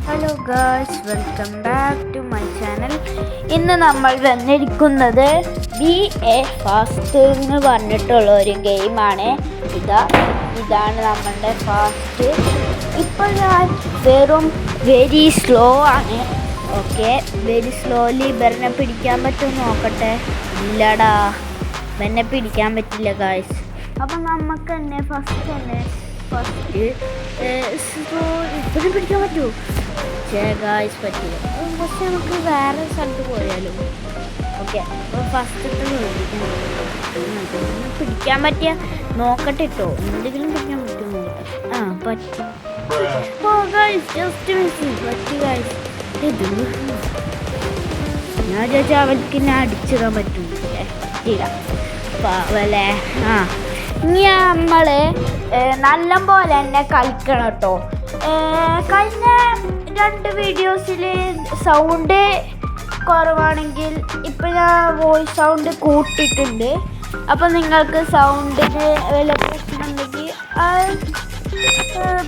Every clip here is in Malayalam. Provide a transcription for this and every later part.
Hello guys, welcome back to my channel. ഇന്ന് നമ്മൾ വന്നിരിക്കുന്നത് BA ഫാസ്റ്റ് എന്ന് പറഞ്ഞിട്ടുള്ള ഒരു ഗെയിമാണ്. ഇതാണ് നമ്മളുടെ ഫാസ്റ്റ്. ഇപ്പോൾ ഞാൻ വെരി സ്ലോ ആണ്. ഓക്കെ, വെരി സ്ലോലി ഇവരെ പിടിക്കാൻ പറ്റുമെന്ന് നോക്കട്ടെ. ഇല്ലടാ, എന്നെ പിടിക്കാൻ പറ്റില്ല ഗായ്സ്. അപ്പം നമുക്ക് തന്നെ ഫസ്റ്റ് ഇപ്പോഴും പിടിക്കാൻ പറ്റുമോ? ഗായ്സ് പറ്റില്ല. പക്ഷെ നമുക്ക് വേറെ സ്ഥലത്ത് പോയാലും ഓക്കെ. അപ്പോൾ ഫസ്റ്റ് പിടിക്കാൻ പറ്റിയ നോക്കട്ടെ കേട്ടോ. എന്തെങ്കിലും പിടിക്കാൻ പറ്റുമോ നോക്കട്ടെ. പറ്റും. ജസ്റ്റ് മിസ് പറ്റി ഗായ്സ്. ഞാൻ ചോദിച്ചാൽ അവർക്ക് ഞാൻ അടിച്ചിടാൻ പറ്റില്ല പാവല്ലേ. നമ്മൾ നല്ല പോലെ തന്നെ കളിക്കണം കേട്ടോ. കഴിഞ്ഞ 2 വീഡിയോസിൽ സൗണ്ട് കുറവാണെങ്കിൽ ഇപ്പം ഞാൻ വോയിസ് സൗണ്ട് കൂട്ടിയിട്ടുണ്ട്. അപ്പം നിങ്ങൾക്ക് സൗണ്ടിന് വില കൂട്ടണമെങ്കിൽ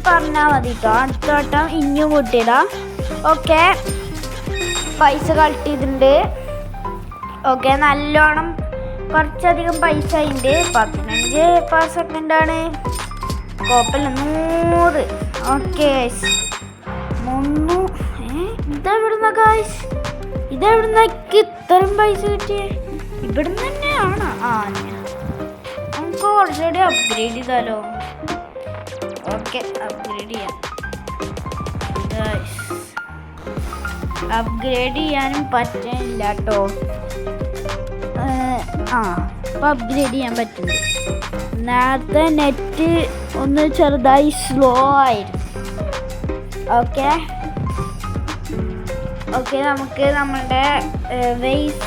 പറഞ്ഞാൽ മതി കേട്ടോ. അടുത്ത വട്ടം ഇനിയും കൂട്ടിയിടാം. ഓക്കെ, പൈസ കളക്ട് ചെയ്തിട്ടുണ്ട്. ഓക്കെ, നല്ലോണം കുറച്ചധികം പൈസ ഉണ്ട്. 15 per സെക്കൻഡാണ്. കുഴപ്പമില്ല. 100. ഓക്കെ, 300. ഇതെവിടുന്ന ഗായ്സ്? ഇതെവിടുന്നൊക്കെ ഇത്രയും പൈസ കിട്ടിയേ? ഇവിടുന്ന് തന്നെയാണ്. നമുക്ക് ഓൾറെഡി അപ്ഗ്രേഡ് ചെയ്താലോ? ഓക്കെ, അപ്ഗ്രേഡ് ചെയ്യാം ഗായ്സ്. അപ്ഗ്രേഡ് ചെയ്യാനും പറ്റില്ല കേട്ടോ. അപ്പോൾ അപ്ഗ്രേഡ് ചെയ്യാൻ പറ്റുന്നു. നേരത്തെ നെറ്റ് ഒന്ന് ചെറുതായി സ്ലോ ആയിരുന്നു. ഓക്കെ, നമുക്ക് നമ്മളുടെ വെയ്സ്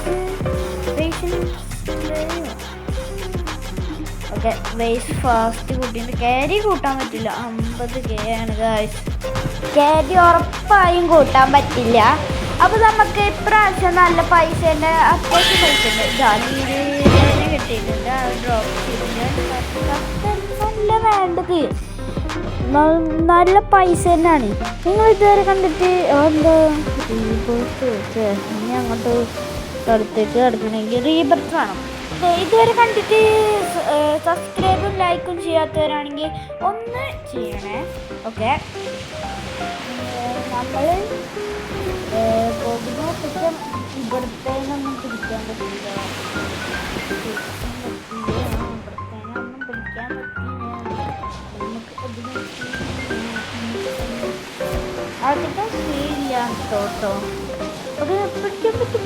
ഫാസ്റ്റ് കൂട്ടിയിട്ട് ക്യാരി കൂട്ടാൻ പറ്റില്ല. 50K ആണ് ഗായ്സ്. ക്യാരി ഉറപ്പായും കൂട്ടാൻ പറ്റില്ല. അപ്പോൾ നമുക്ക് ഇപ്രാവശ്യം നല്ല പൈസ തന്നെ, അത്യാവശ്യം പൈസ ഉണ്ട്. കിട്ടിയിട്ടുണ്ട്. ഡ്രോപ്പ് നല്ല വേണ്ടത് നല്ല പൈസ തന്നെയാണ്. നിങ്ങൾ ഇതുവരെ കണ്ടിട്ട് എന്താ ഇനി അങ്ങോട്ട് അടുത്തേക്ക് കിടക്കണമെങ്കിൽ റീബർത്ത് വേണം. ഇതുവരെ കണ്ടിട്ട് സബ്സ്ക്രൈബും ലൈക്കും ചെയ്യാത്തവരാണെങ്കിൽ ഒന്ന് ചെയ്യണേ. ഓക്കെ, നമ്മൾ പോകുന്ന കുറ്റം ഇവിടുത്തേനൊന്നും പിടിക്കാൻ പറ്റില്ല. ഇവിടുത്തേനൊന്നും പിടിക്കാൻ പറ്റില്ല. നമുക്ക് അധികം സ്പീഡില്ല കേട്ടോ. അത് പിടിക്കാൻ പറ്റും.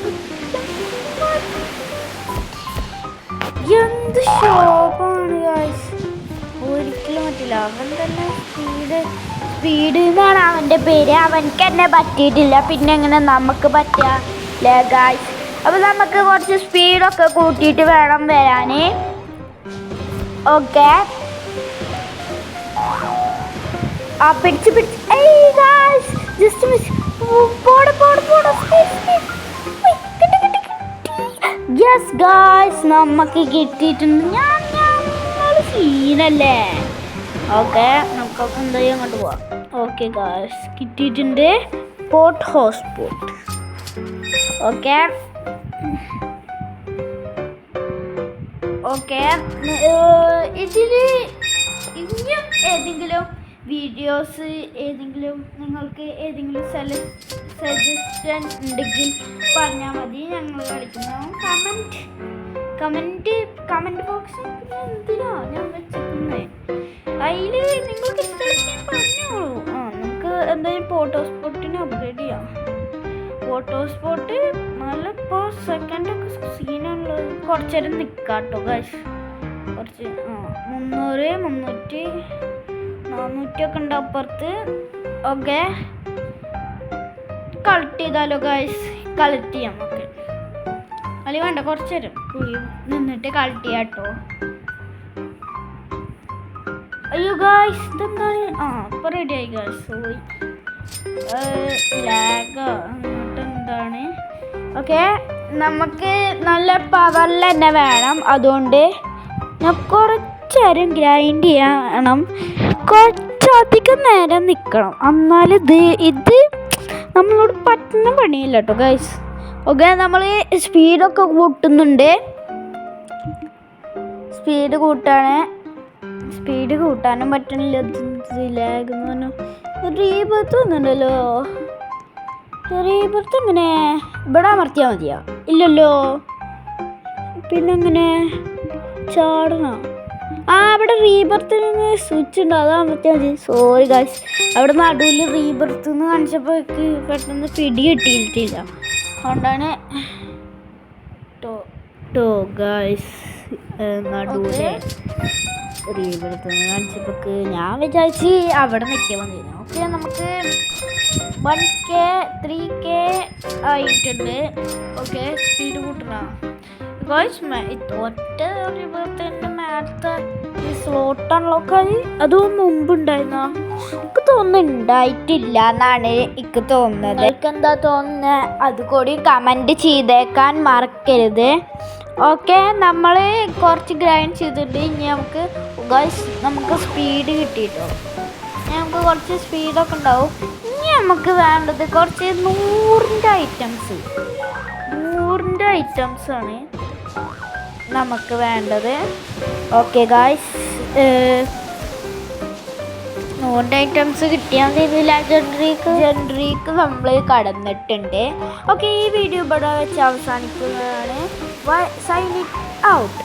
എന്ത് ഷോപ്പാണ് ഗായ്സ്. ഒരിക്കലും പറ്റില്ല. അവൻ തന്നെ സ്പീഡ് എന്നാണ് അവൻ്റെ പേര്. അവനക്ക് എന്നെ പറ്റിയിട്ടില്ല, പിന്നെ എങ്ങനെ നമുക്ക് പറ്റില്ല ഗായ്സ്. അപ്പോൾ നമുക്ക് കുറച്ച് സ്പീഡൊക്കെ കൂട്ടിയിട്ട് വേണം വരാൻ. ഓക്കെ, പിടിച്ച് ജസ്റ്റ് മിസ്. യെസ് ഗായ്സ്, നമുക്ക് കിട്ടിയിട്ടുണ്ട്. ഞാൻ സീനല്ലേ. ഓക്കെ, നമുക്കൊക്കെ എന്തായാലും അങ്ങോട്ട് പോവാം. ഓക്കെ ഗായ്സ്, കിട്ടിയിട്ടുണ്ട് പോർട്ട് ഹോട്ട്സ്പോട്ട്. ഓക്കെ, ഇതിൽ ഇനിയും ഏതെങ്കിലും വീഡിയോസ് നിങ്ങൾക്ക് ഏതെങ്കിലും സജഷൻ ഉണ്ടെങ്കിൽ പറഞ്ഞാൽ മതി. ഞങ്ങൾ കളിക്കുന്നു. കമൻറ്റ് ബോക്സിൽ എന്തിനാ ഞാൻ വെച്ചിരിക്കുന്നത്? അതിൽ നിങ്ങൾക്ക് ഇഷ്ടം പറഞ്ഞോളൂ. നമുക്ക് എന്തായാലും ഫോട്ടോസ്പോട്ടിന് അപ്ഗ്രേഡ് ചെയ്യാം. ഫോട്ടോസ്പോട്ട് നല്ല ഇപ്പോൾ സെക്കൻഡൊക്കെ സീനുള്ളത്. കുറച്ച് നേരം നിൽക്കാം കേട്ടോ ഗായ്സ്. കുറച്ച് 300, 300, 400 ഒക്കെ ഉണ്ട് അപ്പുറത്ത്. ഓക്കെ, കളക്ട് ചെയ്താലോ ഗായ്സ്? കളക്ട് ചെയ്യാം നമുക്ക്. അതിൽ വേണ്ട, കുറച്ച് നേരം നിന്നിട്ട് കളക്ട് ചെയ്യാം കേട്ടോ. അയ്യോ ഗായ്സ്, ഇതെന്താണ്? ഇപ്പോൾ റെഡി ആയി ഗായ്സ്. പോയി ലാഗ് അങ്ങോട്ട് എന്താണ്? ഓക്കെ, നമുക്ക് നല്ല പവറിൽ തന്നെ വേണം. അതുകൊണ്ട് ഞാൻ കുറച്ച് നേരം ഗ്രൈൻഡ് ചെയ്യണം. കുറച്ചധികം നേരം നിൽക്കണം. എന്നാൽ ഇത് നമ്മളോട് പറ്റുന്ന പണിയില്ല കേട്ടോ ഗൈസ്. ഓക്കെ, നമ്മൾ സ്പീഡൊക്കെ കൂട്ടുന്നുണ്ട്. സ്പീഡ് കൂട്ടാനും പറ്റണില്ല. റീബർത്ത് വന്നിട്ടുണ്ടല്ലോ. റീബർത്ത് എങ്ങനെ ഇവിടെ അമർത്തിയാൽ മതിയോ? ഇല്ലല്ലോ. പിന്നെങ്ങനെ ചാടണം? അവിടെ റീബർത്തിന് സ്വിച്ച് ഉണ്ട്, അത് അമർത്തിയാൽ മതി. സോറി ഗൈസ്, അവിടെ നടുവിൽ റീബർത്ത് എന്ന് കാണിച്ചപ്പോൾ പെട്ടെന്ന് പിടി കിട്ടിയിട്ടില്ല. അതുകൊണ്ടാണ് ഗൈസ് നടുവിലെ റീബർത്ത് എന്ന് കാണിച്ചപ്പോൾ ഞാൻ വിചാരിച്ച് അവിടെ നിൽക്കാൻ വന്നിരുന്നു. ഓക്കെ, നമുക്ക് 1K 3K ആയിട്ടുണ്ട്. ഓക്കെ, സ്പീഡ് കൂട്ടണം ഗൈസ്. ഒറ്റ റീബർത്തിൻ്റെ മേലത്തെ ഈ സ്ലോട്ട് അൺലോക്ക് ആയി അതും മുമ്പുണ്ടായിരുന്നോ? എനിക്ക് തോന്നുന്നു ഉണ്ടായിട്ടില്ല എന്നാണ് എനിക്ക് തോന്നുന്നത്. എനിക്ക് എന്താ തോന്നുന്നത് അത് കൂടി കമൻറ്റ് ചെയ്തേക്കാൻ മറക്കരുത്. ഓക്കെ, നമ്മൾ കുറച്ച് ഗ്രൈൻഡ് ചെയ്തിട്ട് ഇനി നമുക്ക് സ്പീഡ് കിട്ടിയിട്ടോ. നമുക്ക് കുറച്ച് സ്പീഡൊക്കെ ഉണ്ടാവും. ഇനി നമുക്ക് വേണ്ടത് കുറച്ച് 100ൻ്റെ ഐറ്റംസാണ് നമുക്ക് വേണ്ടത്. ഓക്കെ ഗായ്സ്, 100 ഐറ്റംസ് കിട്ടിയാൽ ലെജൻഡറിക്ക് നമ്മൾ കടന്നിട്ടുണ്ട്. ഓക്കെ, ഈ വീഡിയോ ഇവിടെ വെച്ച് അവസാനിക്കുന്നതാണ്. Sign it out.